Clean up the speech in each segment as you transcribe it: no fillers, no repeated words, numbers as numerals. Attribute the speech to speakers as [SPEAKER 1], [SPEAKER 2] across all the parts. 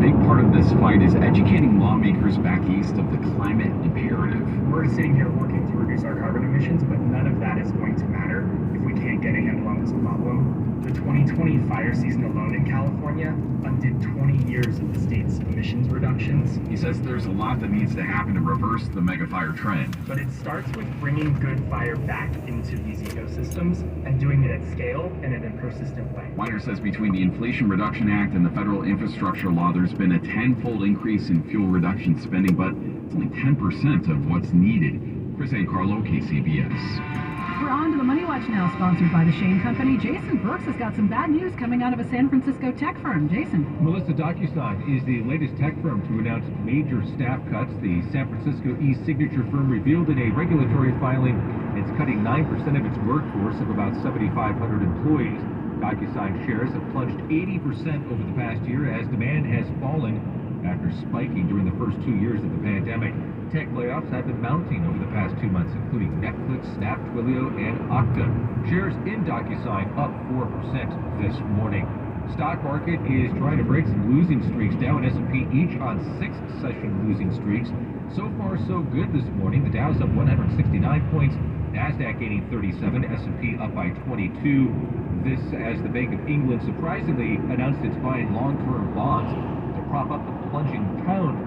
[SPEAKER 1] big part of this fight is educating lawmakers back east of the climate imperative.
[SPEAKER 2] We're sitting here working to reduce our carbon emissions, but none of that is going to matter if we can't get a handle on this problem. The 2020 fire season alone in California undid 20 years of the state's emissions reductions.
[SPEAKER 1] He says there's a lot that needs to happen to reverse the mega fire trend.
[SPEAKER 2] But it starts with bringing good fire back into these ecosystems and doing it at scale and in a persistent way.
[SPEAKER 1] Weiner says between the Inflation Reduction Act and the federal infrastructure law, there's been a tenfold increase in fuel reduction spending, but it's only 10% of what's needed. Chris Ancarlo, KCBS.
[SPEAKER 3] We're on to the Money Watch now, sponsored by the Shane Company. Jason Brooks has got some bad news coming out of a San Francisco tech firm. Jason.
[SPEAKER 4] Melissa, DocuSign is the latest tech firm to announce major staff cuts. The San Francisco e-signature firm revealed in a regulatory filing it's cutting 9% of its workforce of about 7,500 employees. DocuSign shares have plunged 80% over the past year as demand has fallen after spiking during the first 2 years of the pandemic. Tech layoffs have been mounting over the past 2 months, including Netflix, Snap, Twilio, and Okta. Shares in DocuSign up 4% this morning. Stock market is trying to break some losing streaks. Dow and S&P each on 6 session losing streaks. So far, so good this morning. The Dow's up 169 points. NASDAQ gaining 37, S&P up by 22. This as the Bank of England surprisingly announced it's buying long-term bonds to prop up the plunging pound.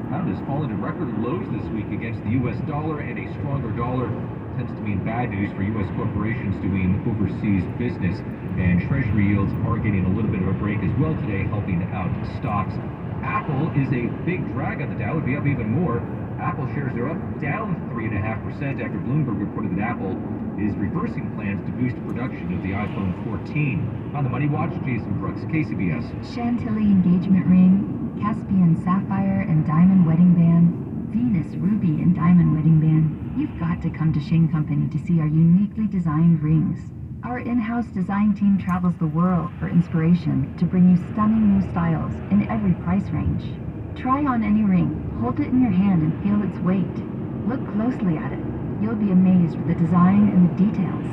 [SPEAKER 4] Pound has fallen to record lows this week against the U.S. dollar, and a stronger dollar tends to mean bad news for U.S. corporations doing overseas business. And Treasury yields are getting a little bit of a break as well today, helping out stocks. Apple is a big drag on the Dow. It would be up even more. Apple shares are up, down 3.5% after Bloomberg reported that Apple is reversing plans to boost production of the iPhone 14. On the Money Watch, Jason Brooks, KCBS.
[SPEAKER 5] Chantilly engagement ring, Caspian sapphire and diamond wedding band, Venus ruby and diamond wedding band. You've got to come to Shane Company to see our uniquely designed rings. Our in-house design team travels the world for inspiration to bring you stunning new styles in every price range. Try on any ring, hold it in your hand and feel its weight. Look closely at it. You'll be amazed with the design and the details.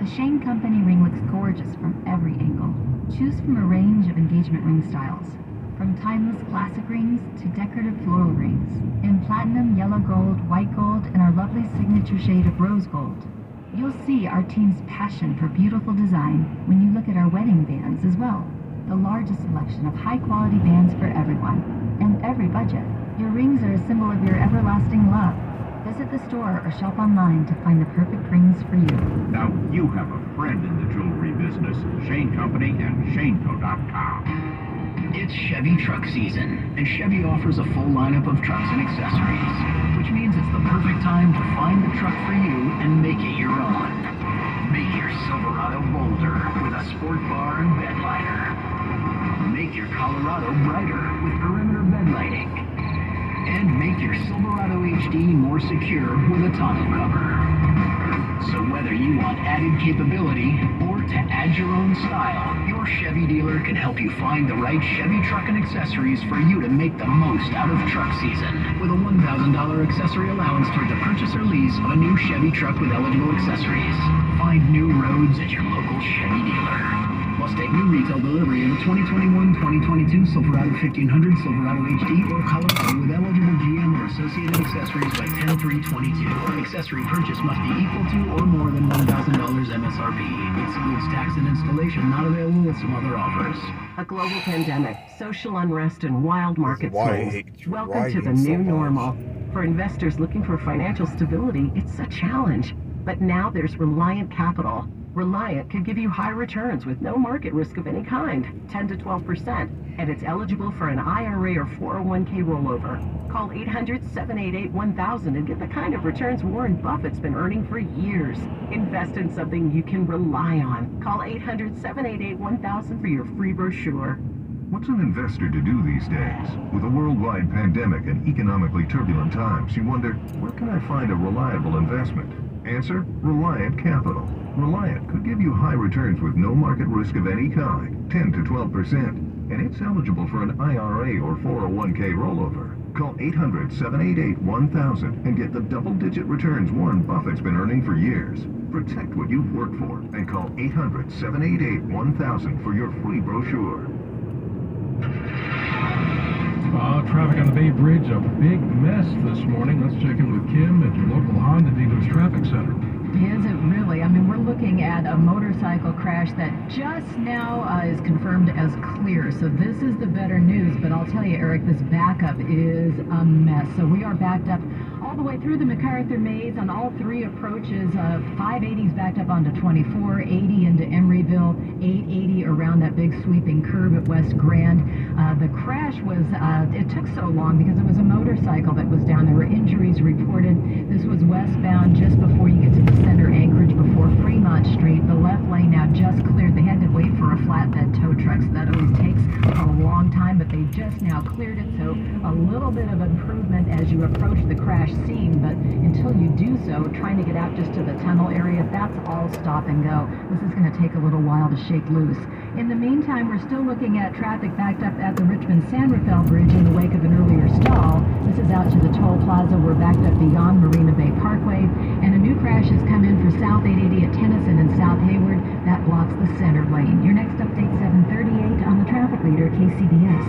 [SPEAKER 5] A Shane Company ring looks gorgeous from every angle. Choose from a range of engagement ring styles, from timeless classic rings to decorative floral rings, in platinum, yellow gold, white gold, and our lovely signature shade of rose gold. You'll see our team's passion for beautiful design when you look at our wedding bands as well. The largest selection of high-quality bands for everyone, and every budget. Your rings are a symbol of your everlasting love. Visit the store or shop online to find the perfect rings for you.
[SPEAKER 6] Now you have a friend in the jewelry business. Shane Company and ShaneCo.com.
[SPEAKER 7] It's Chevy truck season, and Chevy offers a full lineup of trucks and accessories, which means it's the perfect time to find the truck for you and make it your own. Make your Silverado bolder with a sport bar and bed liner. Make your Colorado brighter with perimeter bed lighting. And make your Silverado HD more secure with a tonneau cover. So whether you want added capability or to add your own style, your Chevy dealer can help you find the right Chevy truck and accessories for you to make the most out of truck season. With a $1,000 accessory allowance towards the purchase or lease of a new Chevy truck with eligible accessories. Find new roads at your local Chevy dealer. Plus take new retail delivery of a 2021-2022 Silverado 1500, Silverado HD, or Colorado with eligible GM or associated accessories by 10/3/22. Accessory purchase must be equal to or more than $1,000 MSRP. Excludes tax and installation, not available with some other offers.
[SPEAKER 8] A global pandemic, social unrest, and wild market swings. Welcome to the new normal. For investors looking for financial stability, it's a challenge. But now there's Reliant Capital. Reliant could give you high returns with no market risk of any kind, 10 to 12%, and it's eligible for an IRA or 401k rollover. Call 800-788-1000 and get the kind of returns Warren Buffett's been earning for years. Invest in something you can rely on. Call 800-788-1000 for your free brochure.
[SPEAKER 9] What's an investor to do these days? With a worldwide pandemic and economically turbulent times, you wonder, where can I find a reliable investment? Answer, Reliant Capital. Reliant could give you high returns with no market risk of any kind, 10 to 12%, and it's eligible for an IRA or 401k rollover. Call 800-788-1000 and get the double-digit returns Warren Buffett's been earning for years. Protect what you've worked for and call 800-788-1000 for your free brochure.
[SPEAKER 10] Traffic on the Bay Bridge, a big mess this morning. Let's check in with Kim at your local Honda Dealers Traffic Center.
[SPEAKER 3] Is it really? I mean, we're looking at a motorcycle crash that just now is confirmed as clear. So this is the better news, but I'll tell you, Eric, this backup is a mess. So we are backed up all the way through the MacArthur Maze on all three approaches. 580's backed up onto 24, 80 into Emeryville, 880 around that big sweeping curve at West Grand. The crash was, it took so long because it was a motorcycle that was down. There were injuries reported. This was westbound just before you get to the center Anchorage before Fremont Street. The left lane now just cleared. They had to wait for a flatbed tow truck, so that always takes a long time, but they just now cleared it. So a little bit of improvement as you approach the crash scene, but until you do so, trying to get out just to the tunnel area, that's all stop and go. This is going to take a little while to shake loose. In the meantime, we're still looking at traffic backed up at the Richmond-San Rafael Bridge in the wake of an earlier stall. This is out to the toll plaza. We're backed up beyond Marina Bay Parkway, and a new crash has come in for South 880 at Tennyson and South Hayward. That blocks the center lane. Your next update, 7:38 on the traffic leader, KCBS.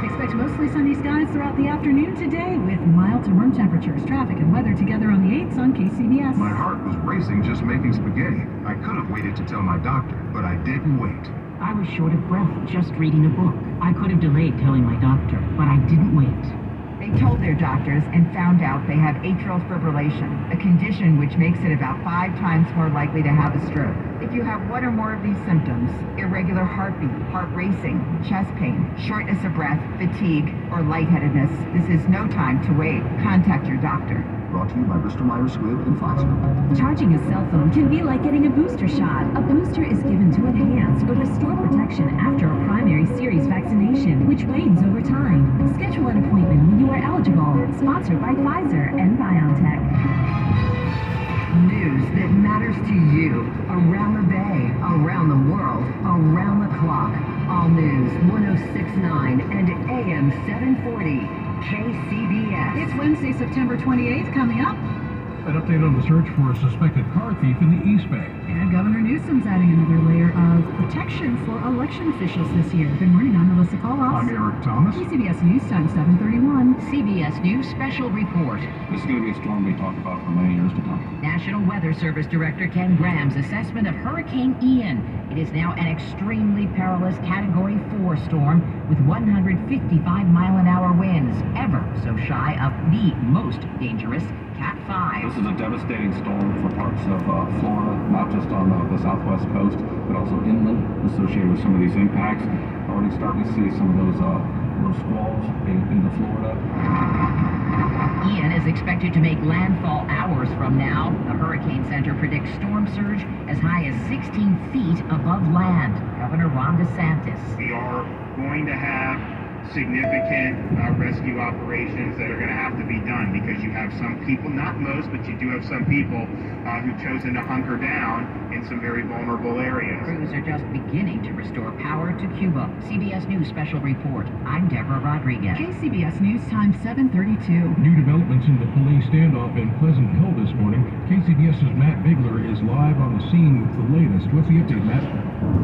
[SPEAKER 3] Expect mostly sunny skies throughout the afternoon today with mild to warm temperatures. Traffic and weather together on the 8s on KCBS.
[SPEAKER 9] My heart was racing just making spaghetti. I could have waited to tell my doctor, but I didn't wait.
[SPEAKER 11] I was short of breath just reading a book. I could have delayed telling my doctor, but I didn't wait.
[SPEAKER 12] They told their doctors and found out they have atrial fibrillation, a condition which makes it about 5 times more likely to have a stroke. If you have one or more of these symptoms, irregular heartbeat, heart racing, chest pain, shortness of breath, fatigue, or lightheadedness, this is no time to wait. Contact your doctor.
[SPEAKER 13] Brought to you by Bristol-Myers Squibb and Pfizer.
[SPEAKER 14] Charging a cell phone can be like getting a booster shot. A booster is given to enhance or restore protection after a primary series vaccination, which wanes over time. Schedule an appointment when you are eligible. Sponsored by Pfizer and BioNTech.
[SPEAKER 8] News that matters to you. Around the Bay, around the world, around the clock. All News 106.9 and AM 740. KCBS.
[SPEAKER 3] It's Wednesday, September 28th, coming up.
[SPEAKER 10] An update on the search for a suspected car thief in the East Bay.
[SPEAKER 3] And Governor Newsom's adding another layer of protection for election officials this year. Good morning, I'm Melissa Coloff.
[SPEAKER 10] I'm Eric Thomas.
[SPEAKER 3] KCBS News Time, 7:31.
[SPEAKER 11] CBS News Special Report.
[SPEAKER 6] This is going to be a storm we talk about for many years to come.
[SPEAKER 11] National Weather Service Director Ken Graham's assessment of Hurricane Ian. It is now an extremely perilous Category 4 storm with 155-mile-an-hour winds, ever so shy of the most dangerous Cat 5.
[SPEAKER 6] This is a devastating storm for parts of Florida, not just on the southwest coast, but also inland associated with some of these impacts. Already starting to see some of those squalls into Florida.
[SPEAKER 11] Ian is expected to make landfall hours from now. The Hurricane Center predicts storm surge as high as 16 feet above land. Governor Ron DeSantis.
[SPEAKER 15] We are going to have significant rescue operations that are going to have to be done because you have some people, not most, but you do have some people who've chosen to hunker down in some very vulnerable areas.
[SPEAKER 11] Crews are just beginning to restore power to Cuba. CBS News Special Report. I'm Deborah Rodriguez.
[SPEAKER 3] KCBS News Time, 7:32.
[SPEAKER 10] New developments in the police standoff in Pleasant Hill this morning. KCBS's Matt Bigler is live on the scene with the latest. What's the update, Matt?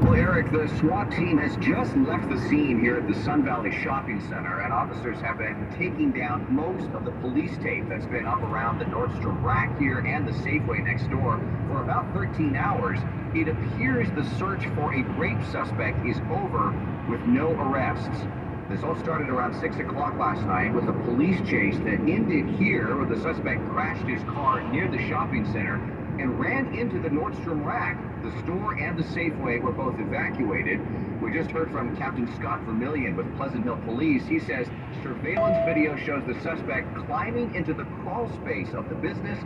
[SPEAKER 16] Well, Eric, the SWAT team has just left the scene here at the Sun Valley Shopping Center, and officers have been taking down most of the police tape that's been up around the Nordstrom rack here and the Safeway next door for about 13 hours. It appears the search for a rape suspect is over with no arrests. This all started around 6 o'clock last night with a police chase that ended here where the suspect crashed his car near the shopping center and ran into the Nordstrom rack. The store and the Safeway were both evacuated. We just heard from Captain Scott Vermillion with Pleasant Hill Police. He says surveillance video shows the suspect climbing into the crawl space of the business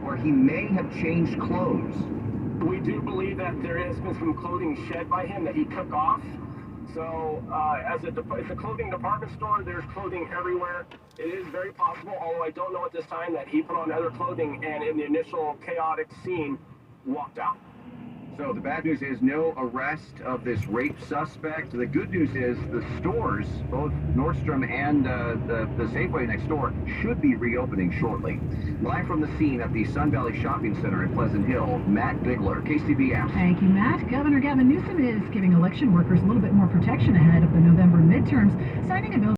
[SPEAKER 16] where he may have changed clothes.
[SPEAKER 17] We do believe that there has been some clothing shed by him that he took off. So it's a clothing department store, there's clothing everywhere. It is very possible, although I don't know at this time, that he put on other clothing and in the initial chaotic scene, walked out.
[SPEAKER 16] So the bad news is no arrest of this rape suspect. The good news is the stores, both Nordstrom and the Safeway next door, should be reopening shortly. Live from the scene at the Sun Valley Shopping Center in Pleasant Hill, Matt Bigler, KCBS.
[SPEAKER 3] Thank you, Matt. Governor Gavin Newsom is giving election workers a little bit more protection ahead of the November midterms, signing a bill